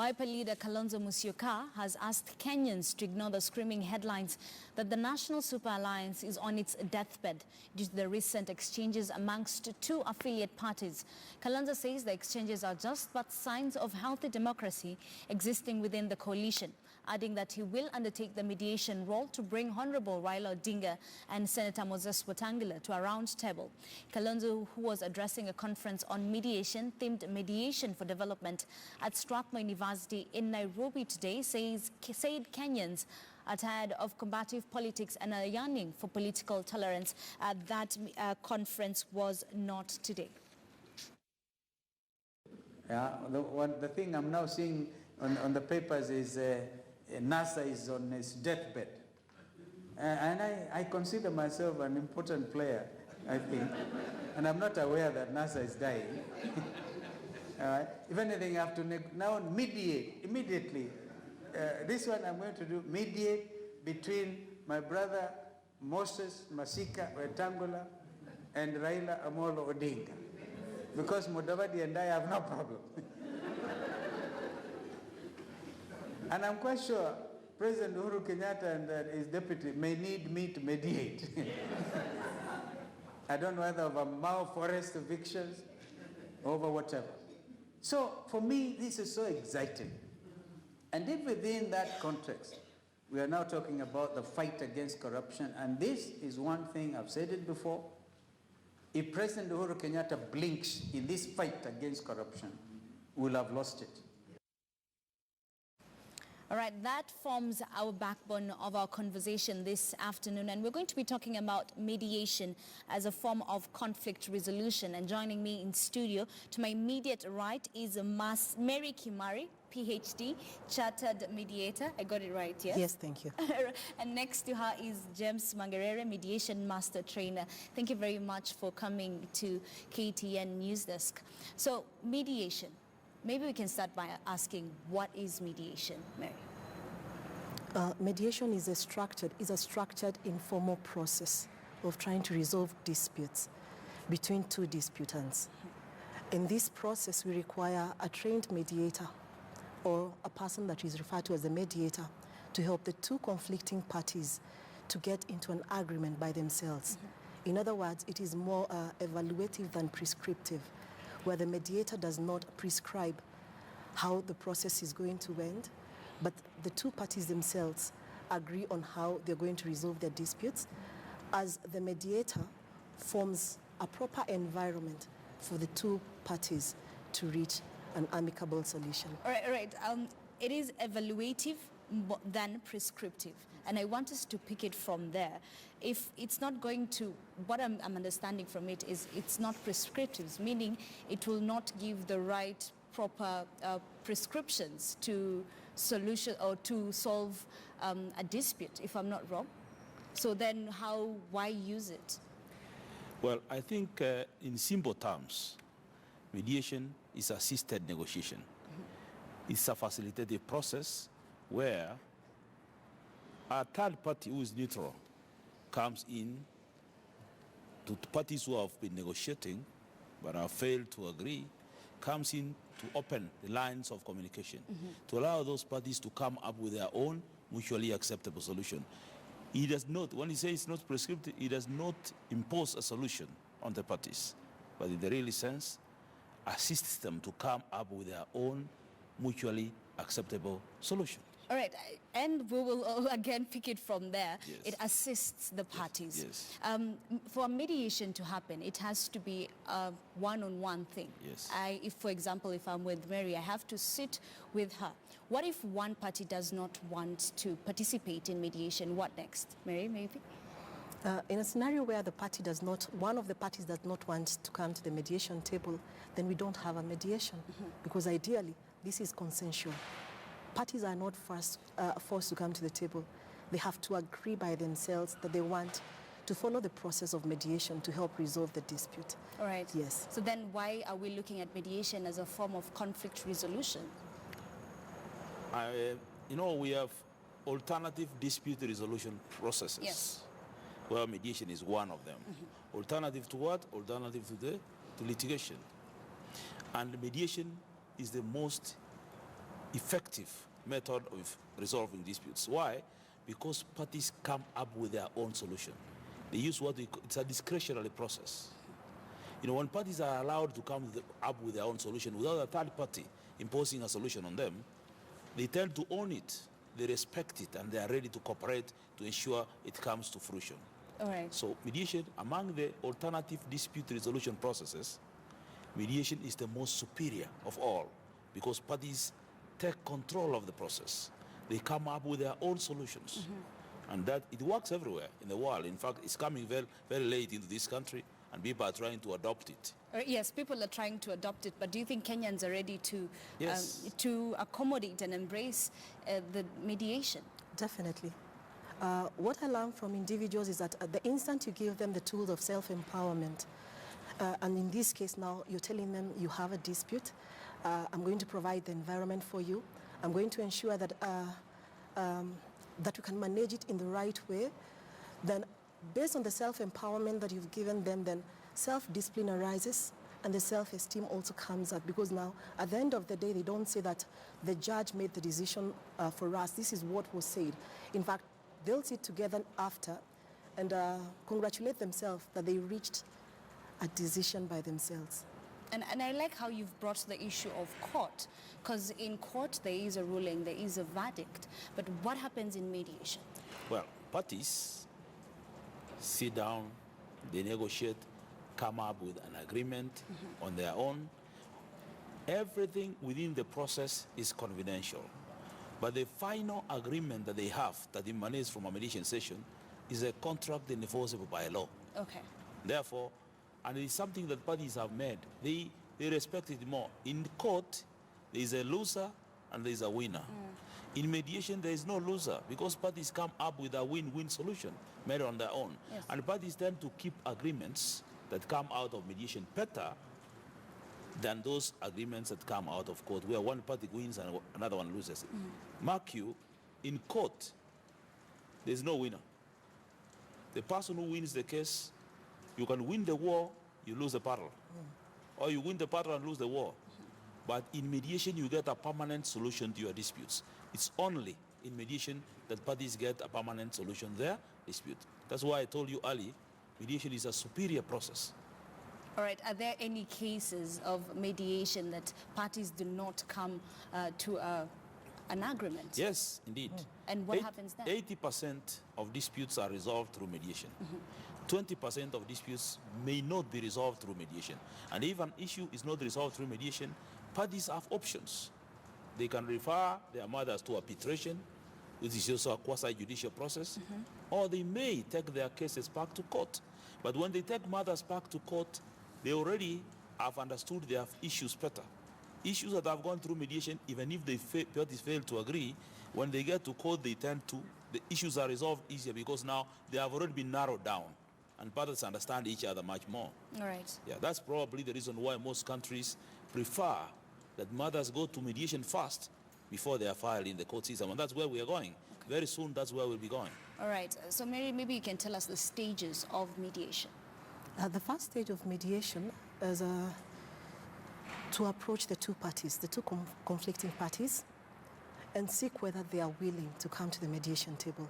Wiper leader Kalonzo has asked Kenyans to ignore the screaming headlines that the National Super Alliance is on its deathbed due to the recent exchanges amongst two affiliate parties. Kalonzo says the exchanges are just but signs of healthy democracy existing within the coalition, adding that he will undertake the mediation role to bring Honorable Raila Odinga and Senator Moses Wetangula to a round table. Kalonzo, who was addressing a conference on mediation, themed Mediation for Development at Strathmore University in Nairobi today, said Kenyans are tired of combative politics and are yearning for political tolerance. That conference was not today. Yeah, the thing I'm now seeing on the papers is NASA is on its deathbed. And I consider myself an important player, I think. And I'm not aware that NASA is dying. If anything, I have to now mediate immediately. This one I'm going to do, mediate between my brother Moses Masika Wetangula and Raila Amolo Odinga. Because Mudavadi and I have no problem. And I'm quite sure President Uhuru Kenyatta and his deputy may need me to mediate. I don't know whether over Mao forest evictions, over whatever. So for me, this is so exciting. And if within that context, we are now talking about the fight against corruption, and this is one thing, I've said it before, if President Uhuru Kenyatta blinks in this fight against corruption, we'll have lost it. All right, that forms our backbone of our conversation this afternoon, and we're going to be talking about mediation as a form of conflict resolution. And joining me in studio to my immediate right is Mary Kimari, PhD, Chartered Mediator. I got it right, yes? Yes, thank you. And next to her is James Mangerere, Mediation Master Trainer. Thank you very much for coming to KTN News Desk. So, mediation. Maybe we can start by asking, what is mediation, Mary? Mediation is a structured informal process of trying to resolve disputes between two disputants. In this process, we require a trained mediator or a person that is referred to as a mediator to help the two conflicting parties to get into an agreement by themselves. In other words, it is more evaluative than prescriptive, where the mediator does not prescribe how the process is going to end, but the two parties themselves agree on how they're going to resolve their disputes, as the mediator forms a proper environment for the two parties to reach an amicable solution. All right. It is evaluative than prescriptive, and I want us to pick it from there. If it's not going to, what I'm understanding from it is it's not prescriptive, meaning it will not give the right proper prescriptions to solution or to solve a dispute, if I'm not wrong. So then why use it? Well, I think in simple terms, mediation is assisted negotiation. It's a facilitated process where a third party who is neutral comes in to parties who have been negotiating but have failed to agree, comes in to open the lines of communication, to allow those parties to come up with their own mutually acceptable solution. He does not, when he says it's not prescriptive, he does not impose a solution on the parties, but in the real sense, assists them to come up with their own mutually acceptable solution. All right, and we will again pick it from there. Yes. It assists the parties. Yes. For mediation to happen, it has to be a one-on-one thing. Yes. If, for example, if I'm with Mary, I have to sit with her. What if one party does not want to participate in mediation? What next? Mary, maybe? In a scenario where one of the parties does not want to come to the mediation table, then we don't have a mediation, because ideally, this is consensual. Parties are not forced to come to the table. They have to agree by themselves that they want to follow the process of mediation to help resolve the dispute. All right. Yes. So then why are we looking at mediation as a form of conflict resolution? We have alternative dispute resolution processes. Yes. Well, mediation is one of them. Alternative to what? Alternative to litigation. And mediation is the most effective method of resolving disputes. Why? Because parties come up with their own solution. They use it's a discretionary process. You know, when parties are allowed to come up with their own solution without a third party imposing a solution on them, they tend to own it, they respect it, and they are ready to cooperate to ensure it comes to fruition. All right. So mediation, among the alternative dispute resolution processes, mediation is the most superior of all because parties take control of the process. They come up with their own solutions. And that it works everywhere in the world. In fact, it's coming very, very late into this country, and people are trying to adopt it. Yes, people are trying to adopt it, but do you think Kenyans are ready to, Yes. to accommodate and embrace the mediation? Definitely. What I learned from individuals is that the instant you give them the tools of self-empowerment, and in this case now you're telling them you have a dispute, I'm going to provide the environment for you, I'm going to ensure that that you can manage it in the right way, then based on the self-empowerment that you've given them, then self-discipline arises and the self-esteem also comes up, because now at the end of the day they don't say that the judge made the decision for us, this is what was said. In fact, they'll sit together after and congratulate themselves that they reached a decision by themselves. And I like how you've brought the issue of court, because in court there is a ruling, there is a verdict, but what happens in mediation? Well, parties sit down, they negotiate, come up with an agreement on their own. Everything within the process is confidential. But the final agreement that they have that emanates from a mediation session is a contract enforceable by law. Okay. Therefore, and it is something that parties have made, they respect it more. In court, there is a loser and there is a winner. In mediation, there is no loser because parties come up with a win-win solution made on their own. Yes. And parties tend to keep agreements that come out of mediation better than those agreements that come out of court, where one party wins and another one loses. Mark you, in court, there's no winner. The person who wins the case, you can win the war, you lose the battle. Or you win the battle and lose the war. But in mediation, you get a permanent solution to your disputes. It's only in mediation that parties get a permanent solution to their dispute. That's why I told you earlier, mediation is a superior process. All right, are there any cases of mediation that parties do not come to an agreement? Yes, indeed. And what happens then? 80% of disputes are resolved through mediation. 20% of disputes may not be resolved through mediation. And if an issue is not resolved through mediation, parties have options. They can refer their matters to arbitration, which is also a quasi-judicial process, or they may take their cases back to court. But when they take matters back to court, they already have understood their issues better. Issues that have gone through mediation, even if the parties fail to agree, when they get to court, they tend to, the issues are resolved easier because now they have already been narrowed down and parties understand each other much more. All right. Yeah, that's probably the reason why most countries prefer that matters go to mediation first before they are filed in the court system. And that's where we are going. Very soon, that's where we'll be going. All right. So Mary, maybe you can tell us the stages of mediation. The first stage of mediation is to approach the two parties, the two conflicting parties, and seek whether they are willing to come to the mediation table.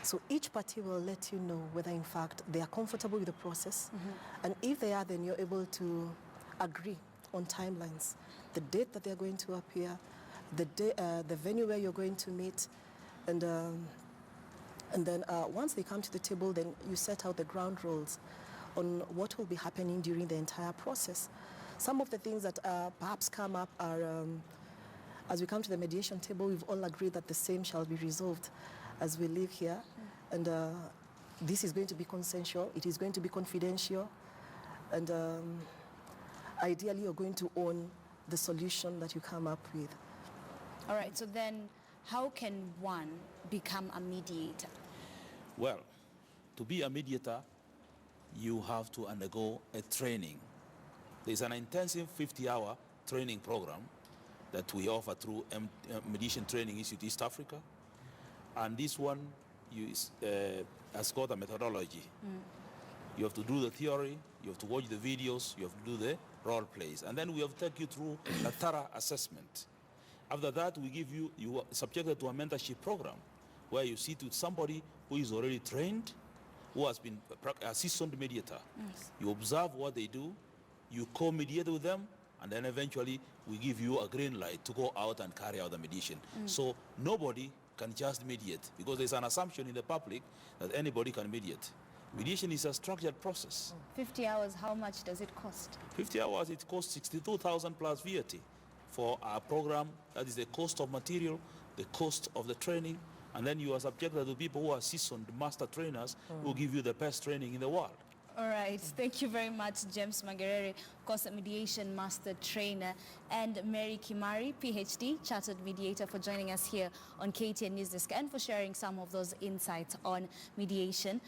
So each party will let you know whether in fact they are comfortable with the process, and if they are, then you're able to agree on timelines, the date that they're going to appear, the venue where you're going to meet, and then once they come to the table, then you set out the ground rules on what will be happening during the entire process. Some of the things that perhaps come up are, as we come to the mediation table, we've all agreed that the same shall be resolved as we live here. And this is going to be consensual, it is going to be confidential, and ideally you're going to own the solution that you come up with. All right, so then how can one become a mediator? Well, to be a mediator, you have to undergo a training. There's an intensive 50-hour training program that we offer through Mediation Training Institute East Africa. And this one has got a methodology. You have to do the theory, you have to watch the videos, you have to do the role plays. And then we have to take you through a thorough assessment. After that, we give you are subjected to a mentorship program where you sit with somebody who is already trained, who has been a seasoned mediator. Yes. You observe what they do, you co-mediate with them, and then eventually we give you a green light to go out and carry out the mediation. So nobody can just mediate, because there's an assumption in the public that anybody can mediate. Mediation is a structured process. 50 hours, how much does it cost? 50 hours, it costs 62,000 plus VAT for our program. That is the cost of material, the cost of the training, and then you are subjected to people who are seasoned master trainers who give you the best training in the world. All right. Thank you very much, James Magerere, of course, a mediation master trainer, and Mary Kimari, PhD, chartered mediator, for joining us here on KTN News Desk and for sharing some of those insights on mediation.